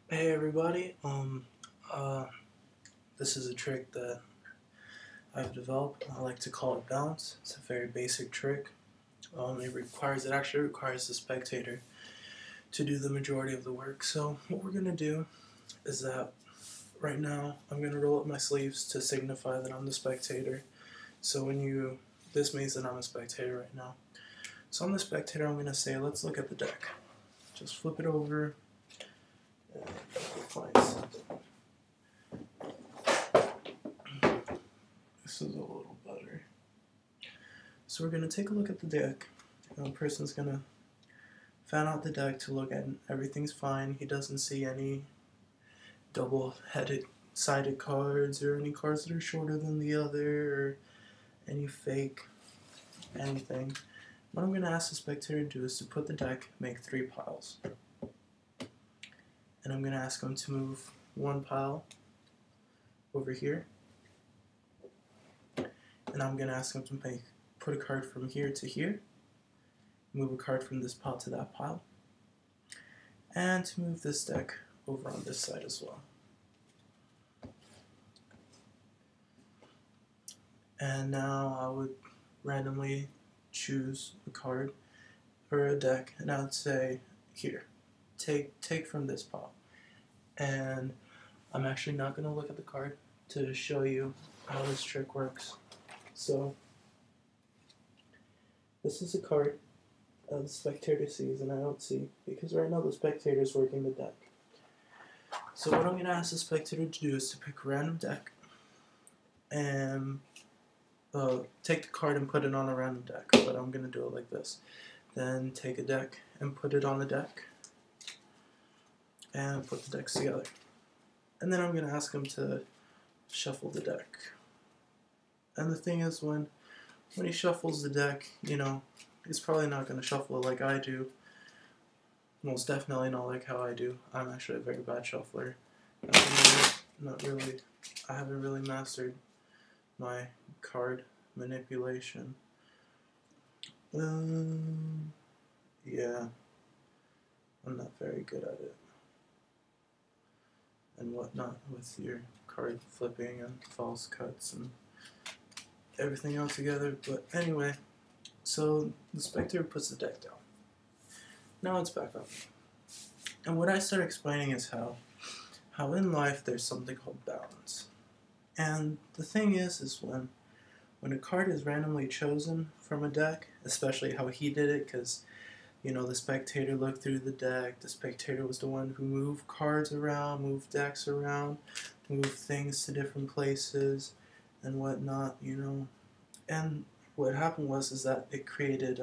Hey everybody, uh, this is a trick that I've developed. I like to call it bounce. It's a very basic trick. It actually requires the spectator to do the majority of the work. So what we're gonna do is that right now I'm gonna roll up my sleeves to signify that I'm the spectator. So this means that I'm a spectator right now. So I'm the spectator. I'm gonna say, let's look at the deck. Just flip it over and find something. This is a little better. So we're going to take a look at the deck. The person's going to fan out the deck to look at everything's fine. He doesn't see any double-headed sided cards or any cards that are shorter than the other or any fake anything. What I'm going to ask the spectator to do is to put the deck, make 3 piles. And I'm going to ask him to move 1 pile over here. And I'm going to ask him to put a card from here to here, move a card from this pile to that pile, and to move this deck over on this side as well. And now I would randomly choose a card or a deck, and I would say, here, take from this pile. And I'm actually not going to look at the card to show you how this trick works. So this is a card that the spectator sees and I don't see, because right now the spectator is working the deck. So what I'm going to ask the spectator to do is to pick a random deck and take the card and put it on a random deck, but I'm going to do it like this. Then take a deck and put it on the deck and put the decks together. And then I'm going to ask him to shuffle the deck. And the thing is, when he shuffles the deck, he's probably not going to shuffle it like I do. Most definitely not like how I do. I'm actually a very bad shuffler. I haven't really mastered my card manipulation. Yeah, I'm not very good at it. And whatnot with your card flipping and false cuts and everything else together. But anyway, so the spectator puts the deck down. Now it's back up. And what I start explaining is how in life there's something called balance. And the thing is when a card is randomly chosen from a deck, especially how he did it, because the spectator looked through the deck. The spectator was the one who moved cards around, moved decks around, moved things to different places and whatnot, And what happened is that it created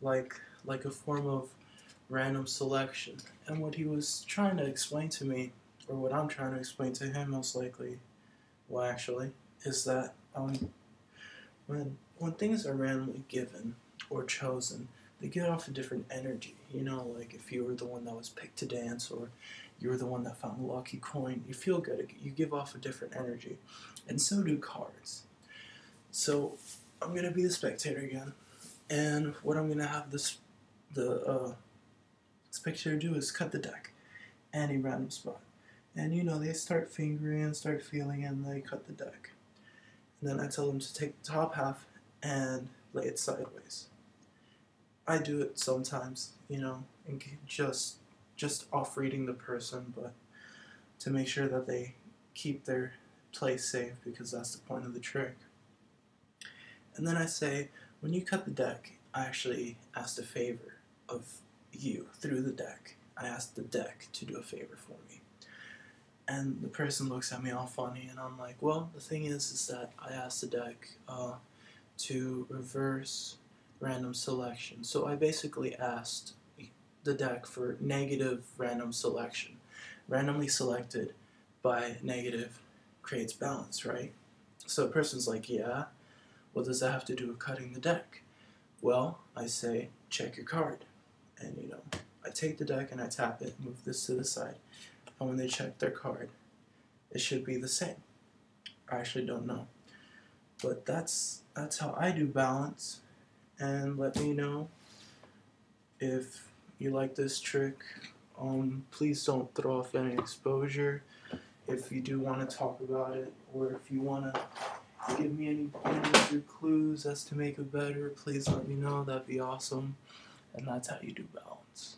like a form of random selection. And what he was trying to explain to me, or what I'm trying to explain to him most likely, is that when things are randomly given or chosen, they give off a different energy. Like if you were the one that was picked to dance, or you were the one that found the lucky coin, you feel good. You give off a different energy, and so do cards. So I'm gonna be the spectator again, and what I'm gonna have the spectator do is cut the deck, any random spot, and they start fingering, start feeling, and they cut the deck. And then I tell them to take the top half and lay it sideways. I do it sometimes, and just off reading the person, but to make sure that they keep their place safe, because that's the point of the trick. And then I say, when you cut the deck, I actually asked a favor of you through the deck. I asked the deck to do a favor for me. And the person looks at me all funny, and I'm like, well, the thing is that I asked the deck to reverse random selection. So I basically asked the deck for negative random selection. Randomly selected by negative creates balance, right? So the person's like, yeah, what does that have to do with cutting the deck? Well, I say, check your card. And I take the deck and I tap it, move this to the side. And when they check their card, it should be the same. I actually don't know. But that's how I do balance. And let me know if you like this trick Please don't throw off any exposure. If you do want to talk about it, or if you want to give me any pointers or clues as to make it better, please let me know. That'd be awesome. And that's how you do balance.